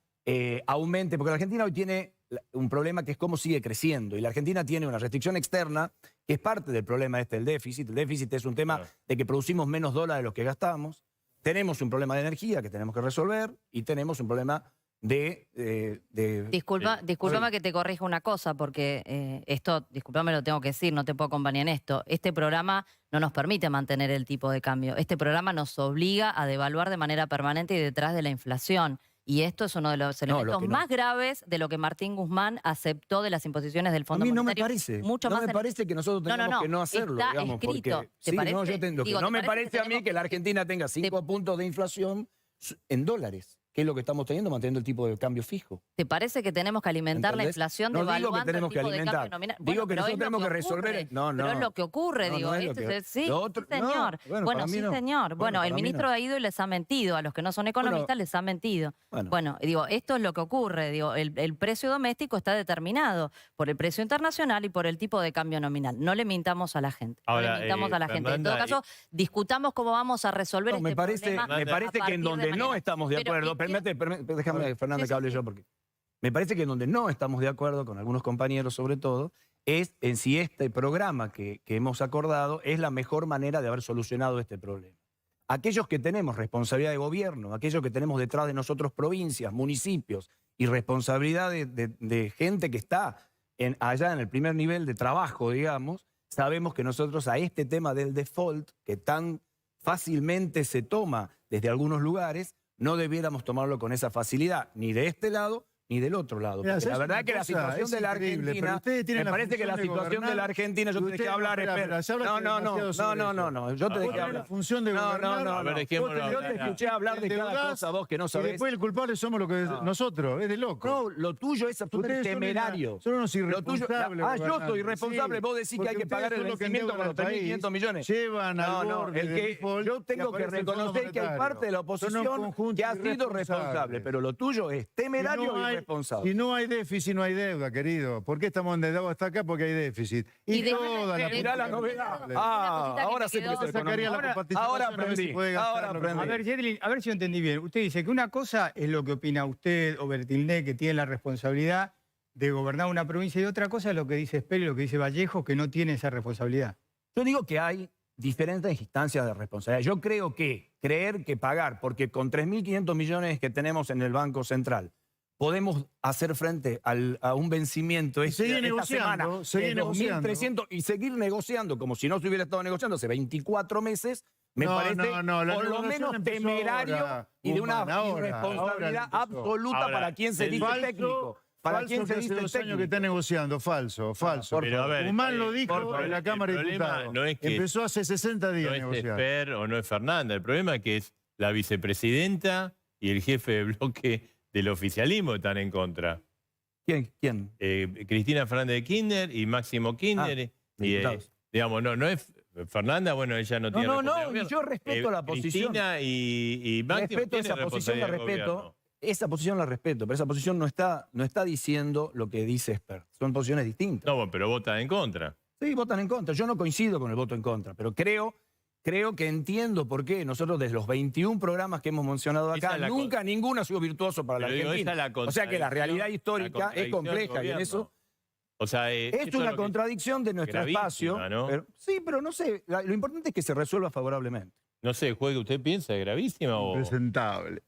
aumente, porque la Argentina hoy tiene un problema que es cómo sigue creciendo, y la Argentina tiene una restricción externa que es parte del problema del déficit. El déficit es un tema de que producimos menos dólares de los que gastamos, tenemos un problema de energía que tenemos que resolver y tenemos un problema Discúlpame que te corrija una cosa, porque discúlpame, lo tengo que decir, no te puedo acompañar en esto. Este programa no nos permite mantener el tipo de cambio. Este programa nos obliga a devaluar de manera permanente y detrás de la inflación. Y esto es uno de los elementos más graves de lo que Martín Guzmán aceptó de las imposiciones del Fondo Monetario. A mí no me parece. Mucho no más me parece que nosotros tengamos que no hacerlo. Está digamos, escrito. Porque, ¿Te sí, parece? no, no me parece a mí que la Argentina tenga 5 puntos de inflación en dólares, que es lo que estamos teniendo, manteniendo el tipo de cambio fijo. ¿Te parece que tenemos que alimentar la ¿Entendés? inflación No digo que devaluando tenemos el que tipo de alimentar. cambio nominal? Digo que pero nosotros es lo tenemos que resolver. ocurre. No, no. Pero es lo que ocurre, No, digo. no es lo que- Sí, lo otro- sí, señor. no, bueno, Bueno, para mí sí, no. señor. Bueno, el para mí ministro no. ha ido y les ha mentido. A los que no son economistas les ha mentido. Bueno, digo, esto es lo que ocurre. Digo, el precio doméstico está determinado por el precio internacional y por el tipo de cambio nominal. No le mintamos a la gente. Ahora, no le mintamos a la gente. En todo Fernanda, caso, discutamos cómo vamos a resolver No, este me parece problema. que a en partir donde de no mañana. estamos de Pero, acuerdo, y quiero- déjame, Fernanda, Sí, que hable sí, yo, sí. porque me parece que en donde no estamos de acuerdo, con algunos compañeros sobre todo, es en si este programa que hemos acordado es la mejor manera de haber solucionado este problema. Aquellos que tenemos responsabilidad de gobierno, aquellos que tenemos detrás de nosotros provincias, municipios y responsabilidad de gente que está allá en el primer nivel de trabajo, digamos, sabemos que nosotros a este tema del default, que tan fácilmente se toma desde algunos lugares, no debiéramos tomarlo con esa facilidad, ni de este lado ni del otro lado. Mira, Porque la ¿sabes verdad una que la cosa? situación Es de la increíble, pero Argentina, ustedes tienen me la parece que la función de situación de la gobernar, Argentina, yo te dejé ustedes- hablar, espera, espera. ya hablaste demasiado sobre eso. Yo te Vos dejé tenés hablar. la función de gobernar. A ver, dejémoslo Yo te hablar. escuché hablar de cada endeudás, cosa, vos que no Y sabés. después el culpable somos lo que nosotros, es de loco. No, lo tuyo es absolutamente Ustedes son temerario. son unos Lo tuyo- irresponsables. yo soy gobernantes, irresponsable. sí, Vos decís que porque hay que ustedes pagar el son los que vencimiento con endeudan los al 3.500 país, millones. Llevan al No, borde el del que default yo y tengo que aparece el Fondo reconocer que hay Monetario. parte de la Son un oposición conjunto que ha sido responsable, irresponsable. pero lo tuyo es temerario y irresponsable. Si no hay déficit, no hay deuda, querido. ¿Por qué estamos endeudados hasta acá? Porque hay déficit. Y toda la Mirá la novedad. Ahora sé que Yo sacaría la comparticipación ahora a ver si aprendí. puede gastar Ahora lo que aprendí. A ver, Yetlin, a ver si yo entendí bien. Usted dice que una cosa es lo que opina usted o Bertilné, que tiene la responsabilidad de gobernar una provincia, y otra cosa es lo que dice Esper y lo que dice Vallejo, que no tiene esa responsabilidad. Yo digo que hay diferentes instancias de responsabilidad. Yo creo que creer que pagar, porque con 3.500 millones que tenemos en el Banco Central, podemos hacer frente a un vencimiento esta semana seguir de negociando. 2.300 y seguir negociando como si no se hubiera estado negociando hace 24 meses, me parece la por lo negociación menos empezó temerario ahora, y de una Guzmán, ahora irresponsabilidad empezó. absoluta Ahora, para quien se el dice falso- técnico. Para Falso quien que se hace dice 2 años que técnico. está negociando, falso. Pero a ver, Guzmán lo dijo por favor, en la Cámara de el problema Diputados. no es que Empezó hace 60 días no a es negociar. Esper o no es Fernanda. El problema es que es la vicepresidenta y el jefe de bloque del oficialismo que están en contra. ¿Quién? Cristina Fernández de Kirchner y Máximo Kirchner. y, diputados. digamos, no es Fernanda, bueno, ella no tiene responsabilidad de y gobierno. yo respeto la posición. Cristina y Máximo Respeto tienen esa posición, la responsabilidad de respeto. gobierno. Esa posición la respeto, pero esa posición no está diciendo lo que dice Esper. Son posiciones distintas. No, bueno, pero vota en contra. Sí, votan en contra. Yo no coincido con el voto en contra, pero creo que entiendo por qué nosotros desde los 21 programas que hemos mencionado Esa acá, es la nunca ninguno ha sido virtuoso para la Pero digo, Argentina. esa es la O sea que la realidad contradicción- histórica la es contradicción compleja del y en eso gobierno. O sea, es esto una lo que- contradicción de nuestro gravísima, espacio. ¿no? Sí, pero no sé, lo importante es que se resuelva favorablemente. No sé, juegue, ¿usted piensa es gravísima o...? Impresentable.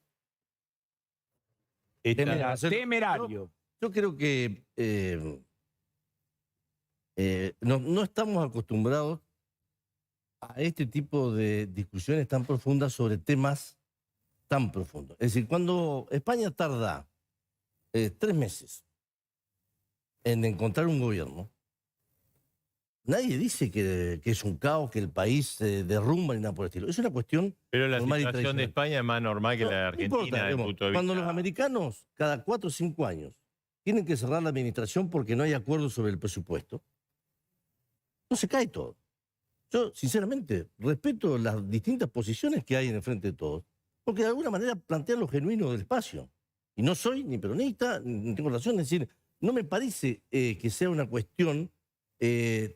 esta- Temerario. Yo creo que no estamos acostumbrados a este tipo de discusiones tan profundas sobre temas tan profundos. Es decir, cuando España tarda 3 meses en encontrar un gobierno, nadie dice que es un caos, que el país se derrumba ni nada por el estilo. Es una cuestión Pero la normal y situación de tradicional. España es más normal que la de No Argentina importa, desde el digamos, punto de vista... cuando los americanos cada 4 o 5 años tienen que cerrar la administración porque no hay acuerdo sobre el presupuesto, no se cae todo. Yo, sinceramente, respeto las distintas posiciones que hay en el frente de todos, porque de alguna manera plantean lo genuino del espacio. Y no soy ni peronista, ni tengo razón, es decir, no me parece que sea una cuestión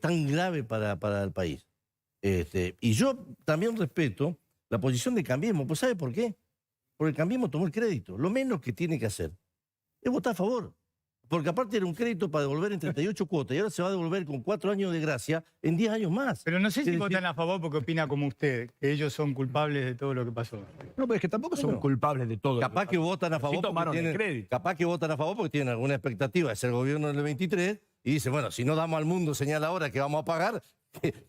tan grave para el país. Y yo también respeto la posición de Cambiemos. ¿Pues sabe por qué? Porque Cambiemos tomó el crédito. Lo menos que tiene que hacer es votar a favor. Porque aparte era un crédito para devolver en 38 cuotas y ahora se va a devolver con 4 años de gracia en 10 años más. Pero no sé Es si decir, votan a favor porque opina como usted, que ellos son culpables de todo lo que pasó. No, pero es que tampoco son Bueno, culpables de todo. Capaz que votan a Sí favor porque tomaron el tienen, crédito. capaz que votan a favor porque tienen alguna expectativa de ser gobierno en el 23 y dicen, bueno, si no damos al mundo señal ahora que vamos a pagar,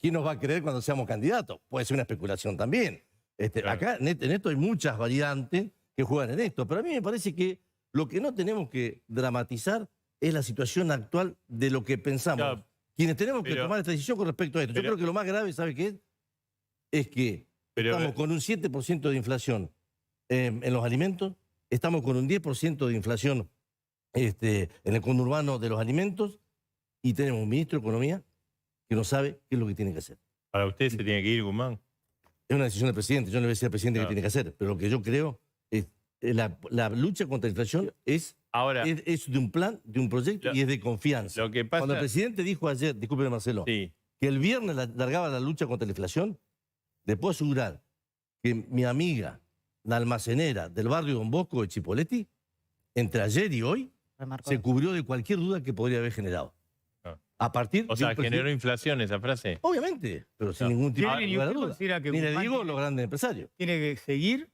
¿quién nos va a creer cuando seamos candidatos? Puede ser una especulación también. Claro. Acá en esto hay muchas variantes que juegan en esto, pero a mí me parece que lo que no tenemos que dramatizar es la situación actual de lo que pensamos. Claro, Quienes tenemos que pero- tomar esta decisión con respecto a esto. Yo pero- creo que lo más grave, ¿sabe qué es? Es que Pero- estamos con un 7% de inflación en los alimentos, estamos con un 10% de inflación en el conurbano de los alimentos y tenemos un ministro de Economía que no sabe qué es lo que tiene que hacer. Para usted se tiene que ir, Guzmán. Es una decisión del presidente, yo no le voy a decir al presidente Claro. qué tiene que hacer, pero lo que yo creo es la lucha contra la inflación es Ahora, de un plan, de un proyecto Lo- y es de confianza. lo que pasa... Cuando el presidente dijo ayer, discúlpeme Marcelo, Sí, que el viernes largaba la lucha contra la inflación, le puedo asegurar que mi amiga, la almacenera del barrio Don Bosco de Chipoleti, entre ayer y hoy, Remarcó. se cubrió de cualquier duda que podría haber generado. Ah. A partir o de sea, un presidente- generó inflación esa frase. Obviamente, pero sin No. ningún tipo ¿Tiene- de y lugar a usted duda. considera que Ni le Guzmán digo tiene- los grandes empresarios. tiene que seguir?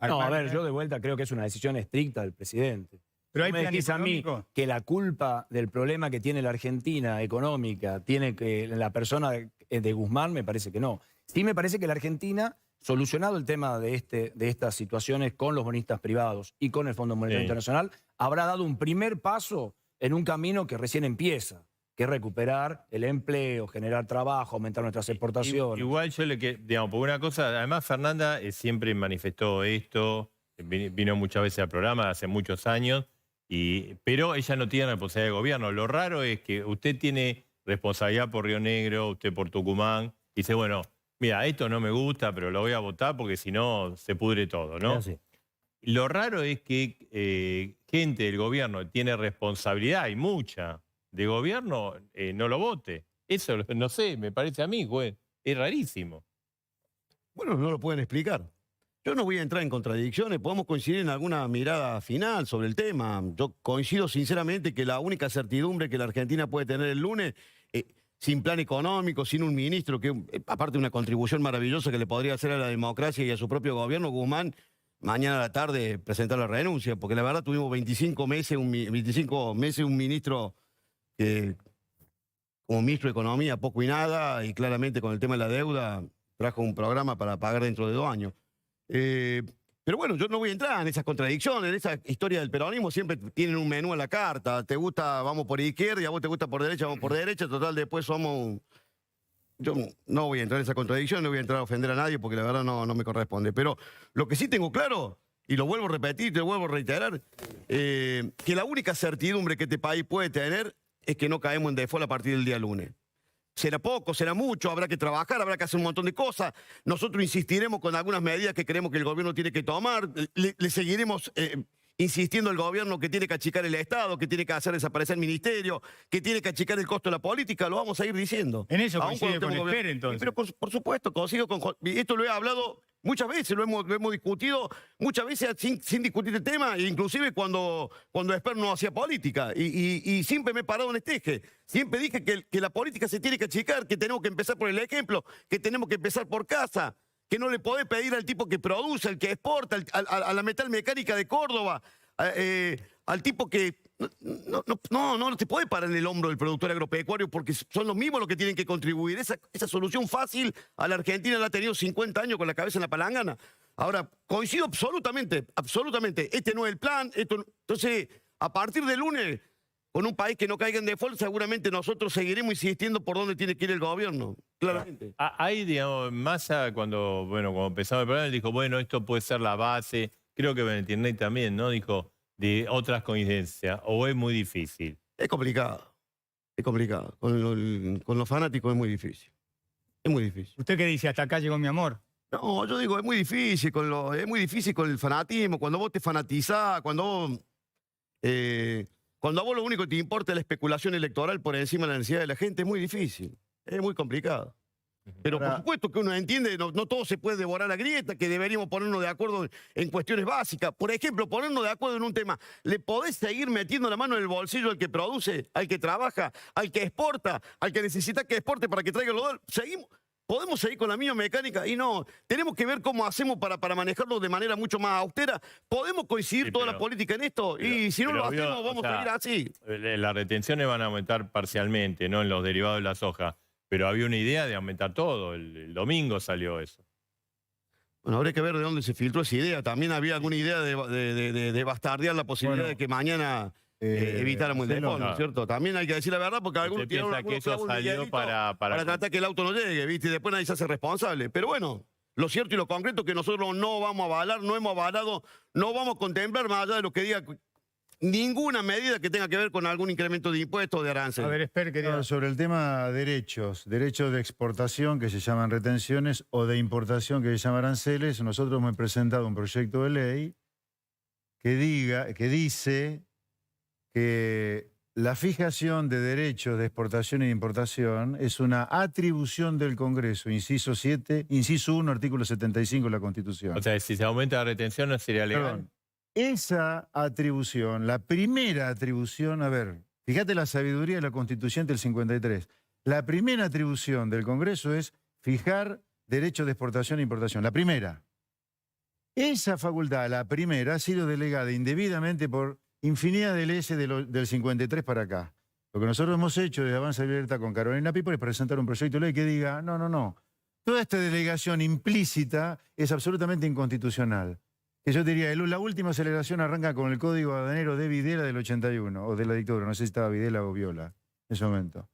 No, a ver, armar- yo de vuelta creo que es una decisión estricta del presidente. Pero hay me plan decís a mí económico. que la culpa del problema que tiene la Argentina económica tiene que la persona de Guzmán, me parece que no. Sí me parece que la Argentina, solucionado el tema de estas situaciones con los bonistas privados y con el Fondo Monetario Sí. Internacional, habrá dado un primer paso en un camino que recién empieza, que es recuperar el empleo, generar trabajo, aumentar nuestras exportaciones. Igual yo digamos, por una cosa, además Fernanda siempre manifestó esto, vino muchas veces al programa hace muchos años, pero ella no tiene responsabilidad de gobierno. Lo raro es que usted tiene responsabilidad por Río Negro, usted por Tucumán, y dice, bueno, mira, esto no me gusta, pero lo voy a votar porque si no se pudre todo, ¿no? Es así. Lo raro es que gente del gobierno tiene responsabilidad, y mucha, de gobierno, no lo vote. Eso, no sé, me parece a mí, güey, es rarísimo. Bueno, no lo pueden explicar. Yo no voy a entrar en contradicciones, podemos coincidir en alguna mirada final sobre el tema. Yo coincido sinceramente que la única certidumbre que la Argentina puede tener el lunes, sin plan económico, sin un ministro, que aparte de una contribución maravillosa que le podría hacer a la democracia y a su propio gobierno, Guzmán, mañana a la tarde presentar la renuncia, porque la verdad tuvimos 25 meses un ministro que, como ministro de Economía, poco y nada, y claramente con el tema de la deuda, trajo un programa para pagar dentro de 2 años. Pero bueno, yo no voy a entrar en esas contradicciones, en esa historia del peronismo siempre tienen un menú a la carta, te gusta, vamos por izquierda, y a vos te gusta por derecha, vamos por derecha, total, después somos... Yo no voy a entrar en esa contradicción, no voy a entrar a ofender a nadie porque la verdad no me corresponde. Pero lo que sí tengo claro, y lo vuelvo a repetir, te lo vuelvo a reiterar, que la única certidumbre que este país puede tener es que no caemos en default a partir del día lunes. Será poco, será mucho, habrá que trabajar, habrá que hacer un montón de cosas. Nosotros insistiremos con algunas medidas que creemos que el gobierno tiene que tomar. Le seguiremos insistiendo al gobierno que tiene que achicar el Estado, que tiene que hacer desaparecer el ministerio, que tiene que achicar el costo de la política. Lo vamos a ir diciendo. En eso Aún coincide cuando con estemos Esper, entonces. Pero por supuesto, coincido con... Esto lo he hablado muchas veces, lo hemos discutido muchas veces sin discutir el tema, inclusive cuando Esper no hacía política. Y siempre me he parado en este eje. Siempre dije que la política se tiene que achicar, que tenemos que empezar por el ejemplo, que tenemos que empezar por casa, que no le podés pedir al tipo que produce, al que exporta, a la metal mecánica de Córdoba, al tipo que... No te puede parar en el hombro del productor agropecuario porque son los mismos los que tienen que contribuir. Esa solución fácil a la Argentina la ha tenido 50 años con la cabeza en la palangana. Ahora, coincido absolutamente. Este no es el plan. Entonces, a partir del lunes, con un país que no caiga en default, seguramente nosotros seguiremos insistiendo por dónde tiene que ir el gobierno. Claramente. Ahí, digamos, Massa, cuando empezaba el programa, él dijo, bueno, esto puede ser la base. Creo que Benetirney también, ¿no? Dijo, de otras coincidencias, o es muy difícil. Es complicado. Es complicado. Con los fanáticos es muy difícil. Es muy difícil. ¿Usted qué dice? Hasta acá llegó mi amor. No, yo digo, es muy difícil con el fanatismo, cuando vos te fanatizás, cuando a vos lo único que te importa es la especulación electoral por encima de la necesidad de la gente, es muy difícil, es muy complicado. Pero por supuesto que uno entiende, no todo se puede devorar a grieta, que deberíamos ponernos de acuerdo en cuestiones básicas. Por ejemplo, ponernos de acuerdo en un tema. ¿Le podés seguir metiendo la mano en el bolsillo al que produce, al que trabaja, al que exporta, al que necesita que exporte para que traiga los dólares? ¿Podemos seguir con la misma mecánica? Y no, tenemos que ver cómo hacemos para manejarlo de manera mucho más austera. ¿Podemos coincidir toda la política en esto? Y si no lo hacemos, vamos a seguir así. Las retenciones van a aumentar parcialmente, ¿no? En los derivados de la soja. Pero había una idea de aumentar todo. El domingo salió eso. Bueno, habría que ver de dónde se filtró esa idea. También había alguna idea de bastardear la posibilidad de que mañana evitáramos el default, ¿no es cierto? También hay que decir la verdad porque algunos piensa que eso salió para tratar que el auto no llegue, ¿viste? Y después nadie se hace responsable. Pero bueno, lo cierto y lo concreto es que nosotros no vamos a avalar, no hemos avalado, no vamos a contemplar más allá de lo que diga ninguna medida que tenga que ver con algún incremento de impuestos o de aranceles. A ver, Esper, quería... Sobre el tema derechos de exportación que se llaman retenciones o de importación que se llaman aranceles, nosotros hemos presentado un proyecto de ley que dice que la fijación de derechos de exportación y de importación es una atribución del Congreso, inciso 1, artículo 75 de la Constitución. O sea, si se aumenta la retención no sería legal. Perdón. Esa atribución, la primera atribución, a ver, fíjate la sabiduría de la Constituyente del 53. La primera atribución del Congreso es fijar derechos de exportación e importación. La primera. Esa facultad, la primera, ha sido delegada indebidamente por infinidad de leyes del 53 para acá. Lo que nosotros hemos hecho desde Avanza y Libertad con Carolina Pipo es presentar un proyecto de ley que diga, no. Toda esta delegación implícita es absolutamente inconstitucional. Que yo diría, la última aceleración arranca con el Código Aduanero de Videla del 81, o de la dictadura, no sé si estaba Videla o Viola en ese momento.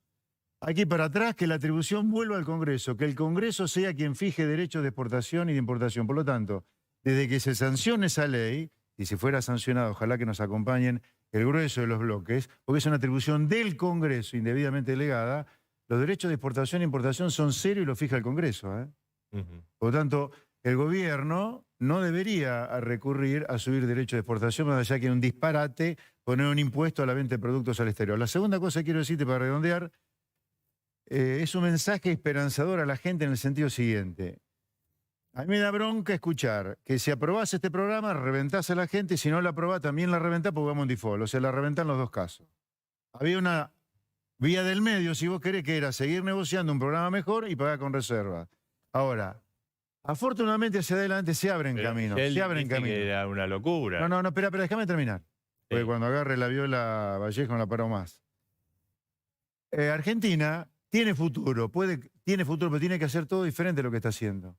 Aquí para atrás, que la atribución vuelva al Congreso, que el Congreso sea quien fije derechos de exportación y de importación. Por lo tanto, desde que se sancione esa ley, y si fuera sancionada, ojalá que nos acompañen el grueso de los bloques, porque es una atribución del Congreso indebidamente delegada, los derechos de exportación e importación son serios y los fija el Congreso. Por lo tanto, el gobierno no debería recurrir a subir derechos de exportación, más allá que un disparate poner un impuesto a la venta de productos al exterior. La segunda cosa que quiero decirte para redondear es un mensaje esperanzador a la gente en el sentido siguiente. A mí me da bronca escuchar que si aprobás este programa, reventás a la gente, y si no la aprobás, también la reventás porque vamos en default. O sea, la reventás en los dos casos. Había una vía del medio, si vos querés, que era seguir negociando un programa mejor y pagar con reserva. Ahora, afortunadamente hacia adelante se abren Pero caminos. él Se abren dice que caminos. era una locura. No, espera, déjame terminar. Porque Sí. cuando agarre la Viola Vallejo no la paro más. Argentina tiene futuro, pero tiene que hacer todo diferente a lo que está haciendo.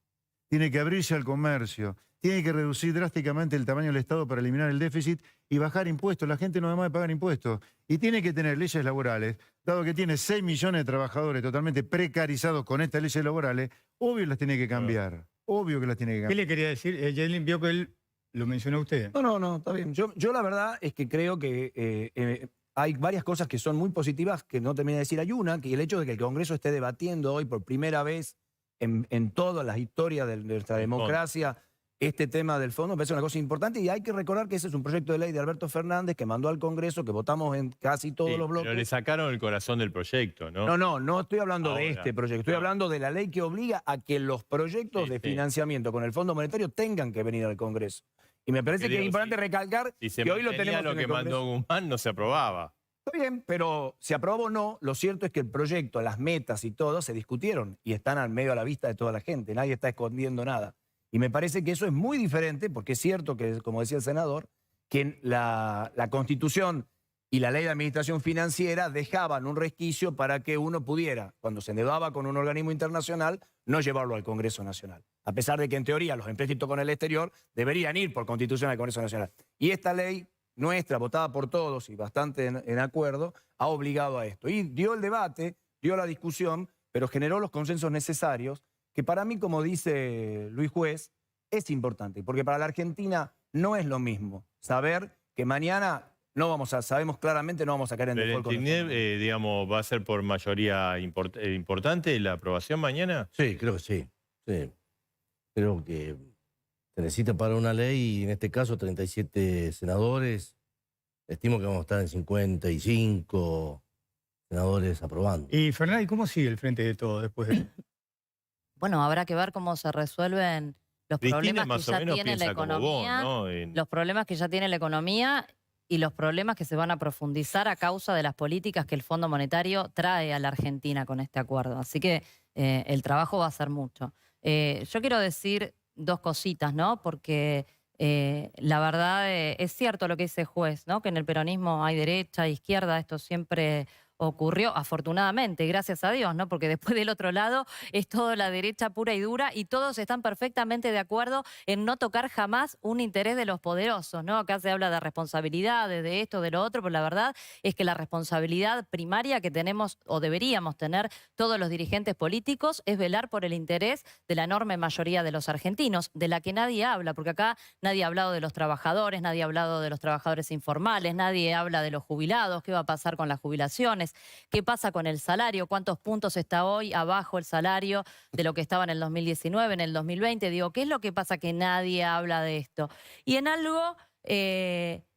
Tiene que abrirse al comercio, tiene que reducir drásticamente el tamaño del Estado para eliminar el déficit y bajar impuestos. La gente no además de pagar impuestos. Y tiene que tener leyes laborales, dado que tiene 6 millones de trabajadores totalmente precarizados con estas leyes laborales, obvio las tiene que cambiar. Obvio que las tiene que ¿Qué cambiar. le quería decir? Yedlin vio que él lo mencionó usted. No, está bien. Yo la verdad es que creo que hay varias cosas que son muy positivas que no terminé de decir. Hay una, que el hecho de que el Congreso esté debatiendo hoy por primera vez en todas las historias de nuestra democracia este tema del fondo me parece una cosa importante y hay que recordar que ese es un proyecto de ley de Alberto Fernández que mandó al Congreso, que votamos en casi todos Sí, los bloques. pero le sacaron el corazón del proyecto, ¿no? No estoy hablando de Ahora, este proyecto, estoy no. hablando de la ley que obliga a que los proyectos Sí, de sí. financiamiento con el Fondo Monetario tengan que venir al Congreso. Y me parece que es Digo, importante recalcar Si se que hoy lo mantenía tenemos lo en que el Congreso. mandó Guzmán, no se aprobaba. Está bien, pero si aprobó o no, lo cierto es que el proyecto, las metas y todo se discutieron y están al medio a la vista de toda la gente. Nadie está escondiendo nada. Y me parece que eso es muy diferente, porque es cierto que, como decía el senador, que la Constitución y la Ley de Administración Financiera dejaban un resquicio para que uno pudiera, cuando se endeudaba con un organismo internacional, no llevarlo al Congreso Nacional. A pesar de que en teoría los empréstitos con el exterior deberían ir por Constitución al Congreso Nacional. Y esta ley nuestra, votada por todos y bastante en acuerdo, ha obligado a esto. Y dio el debate, dio la discusión, pero generó los consensos necesarios, que para mí, como dice Luis Juez, es importante, porque para la Argentina no es lo mismo saber que mañana sabemos claramente no vamos a caer en Pero default en con el TINEP, fondo. digamos, ¿va a ser por mayoría importante la aprobación mañana? Sí, creo que sí. Sí. Creo que se necesita para una ley, y en este caso 37 senadores. Estimo que vamos a estar en 55 senadores aprobando. Y Fernández, ¿cómo sigue el frente de todo después de Bueno, habrá que ver cómo se resuelven los Cristina problemas que más o ya menos tiene la piensa como vos, economía, ¿no? los problemas que ya tiene la economía y los problemas que se van a profundizar a causa de las políticas que el Fondo Monetario trae a la Argentina con este acuerdo. Así que el trabajo va a ser mucho. Yo quiero decir dos cositas, ¿no? Porque la verdad es cierto lo que dice el juez, ¿no? Que en el peronismo hay derecha, izquierda, esto siempre ocurrió, afortunadamente, gracias a Dios, ¿no? Porque después del otro lado es toda la derecha pura y dura y todos están perfectamente de acuerdo en no tocar jamás un interés de los poderosos, ¿no? Acá se habla de responsabilidades, de esto, de lo otro, pero la verdad es que la responsabilidad primaria que tenemos o deberíamos tener todos los dirigentes políticos es velar por el interés de la enorme mayoría de los argentinos, de la que nadie habla, porque acá nadie ha hablado de los trabajadores, nadie ha hablado de los trabajadores informales, nadie habla de los jubilados, qué va a pasar con las jubilaciones. ¿Qué pasa con el salario? ¿Cuántos puntos está hoy abajo el salario de lo que estaba en el 2019, en el 2020? Digo, ¿qué es lo que pasa que nadie habla de esto? Y en algo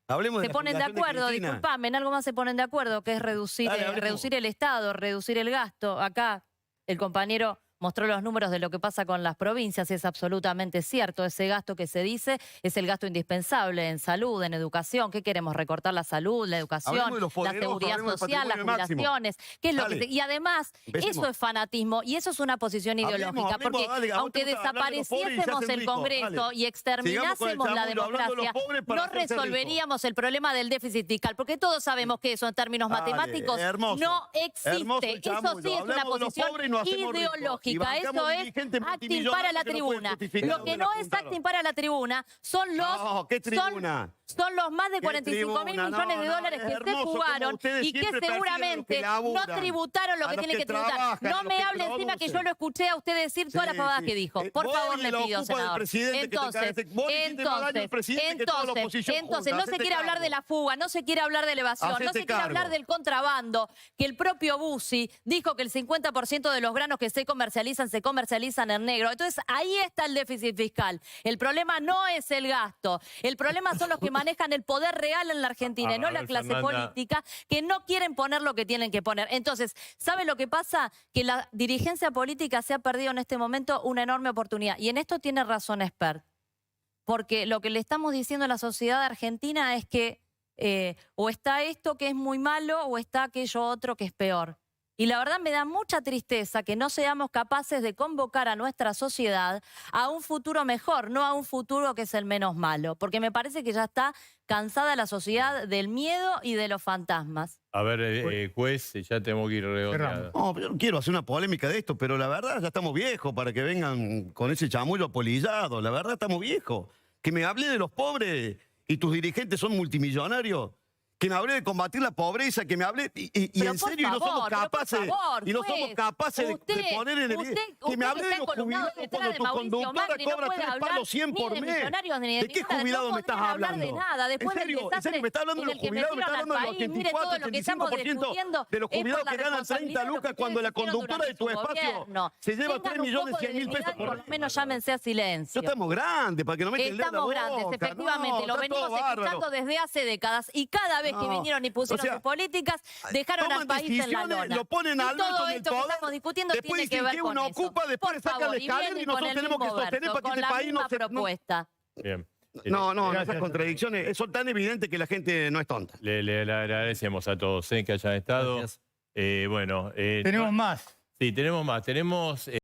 Hablemos de se la ponen de jubilación acuerdo, Cristina. disculpame, en algo más se ponen de acuerdo, que es reducir, Dale, hablemos. reducir el Estado, reducir el gasto. Acá el compañero mostró los números de lo que pasa con las provincias, es absolutamente cierto. Ese gasto que se dice es el gasto indispensable en salud, en educación. ¿Qué queremos? ¿Recortar la salud, la educación, Hablemos de los la poderosos, seguridad hablemos del social, las patrimonio máximo. jubilaciones? ¿Qué es lo Dale. que y además, Empecemos. eso es fanatismo y eso es una posición ideológica. Porque dale, a vos te aunque gusta hablar de los pobres y se desapareciésemos hacen el ricos, Congreso dale. y exterminásemos la hablando de los democracia, pobres para no hacerse resolveríamos el problema del déficit fiscal, porque todos sabemos que eso en términos Dale, matemáticos hermoso. no Hermoso existe. el Eso chamullo. sí es una Hablemos de los posición pobres y nos hacemos ricos. Y ideológica. bancamos Eso es dirigentes acting para la multimillonarios que no pueden tribuna. justificar Lo que dónde no la es juntaron. acting para la tribuna son los No, ¿qué tribuna? son los más de ¿Qué 45.000 tribuna? millones de No, dólares es que hermoso se cómo jugaron ustedes y que siempre persiguen a los seguramente que no laburan, tributaron lo a que los tienen que que tributar. trabajan, a No los me que hable encima que producen. yo lo escuché a usted decir todas las Sí, pavadas sí. que dijo. Por Vos favor, y le la pido, ocupa el senador. presidente que te cagaste. Vos le hiciste más daño al presidente que toda la oposición Entonces, junta. no se Hacete quiere hablar cargo. de la fuga, no se quiere hablar de la evasión, no Hacete se quiere hablar cargo. del contrabando, que el propio Bussi dijo que el 50% de los granos que se comercializan en negro. Entonces, ahí está el déficit fiscal. El problema no es el gasto. El problema son los que manejan el poder real en la Argentina y no la ver, clase Fernanda. política que no quieren poner lo que tienen que poner. Entonces, ¿sabe lo que pasa? Que la dirigencia política se ha perdido en este momento una enorme oportunidad. Y en esto tiene razón Espert. Porque lo que le estamos diciendo a la sociedad argentina es que o está esto que es muy malo o está aquello otro que es peor. Y la verdad me da mucha tristeza que no seamos capaces de convocar a nuestra sociedad a un futuro mejor, no a un futuro que es el menos malo, porque me parece que ya está cansada la sociedad del miedo y de los fantasmas. A ver, juez, ya tenemos que ir redondeando. No, yo no quiero hacer una polémica de esto, pero la verdad ya estamos viejos para que vengan con ese chamullo apolillado. La verdad estamos viejos. Que me hable de los pobres y tus dirigentes son multimillonarios. Que me hable de combatir la pobreza, que me hable y en serio, y no somos capaces, y no somos capaces de poner en el que me hable de los jubilados cuando tu conductora cobra 3 palos 100 por mes. ¿De qué jubilado me estás hablando? En serio, me estás hablando de los jubilados, me estás hablando del 84, 85% de los jubilados que ganan 30 lucas cuando la conductora de tu espacio se lleva 3.100.000 pesos por lo menos llámense a silencio. Ya estamos grandes, para que no me el dedo en la boca. Estamos grandes, efectivamente, lo venimos escuchando desde hace décadas y cada vez que vinieron y pusieron sus políticas, dejaron al país en la lona. Lo ponen al todo esto que estamos discutiendo tiene que ver con eso. Ocupa, después saca la escalera y nosotros tenemos que sostener para que este país no se... propuesta. Bien. No, esas contradicciones son tan evidentes que la gente no es tonta. Le agradecemos a todos que hayan estado. Gracias. Bueno. Tenemos más. Sí, tenemos más. Tenemos...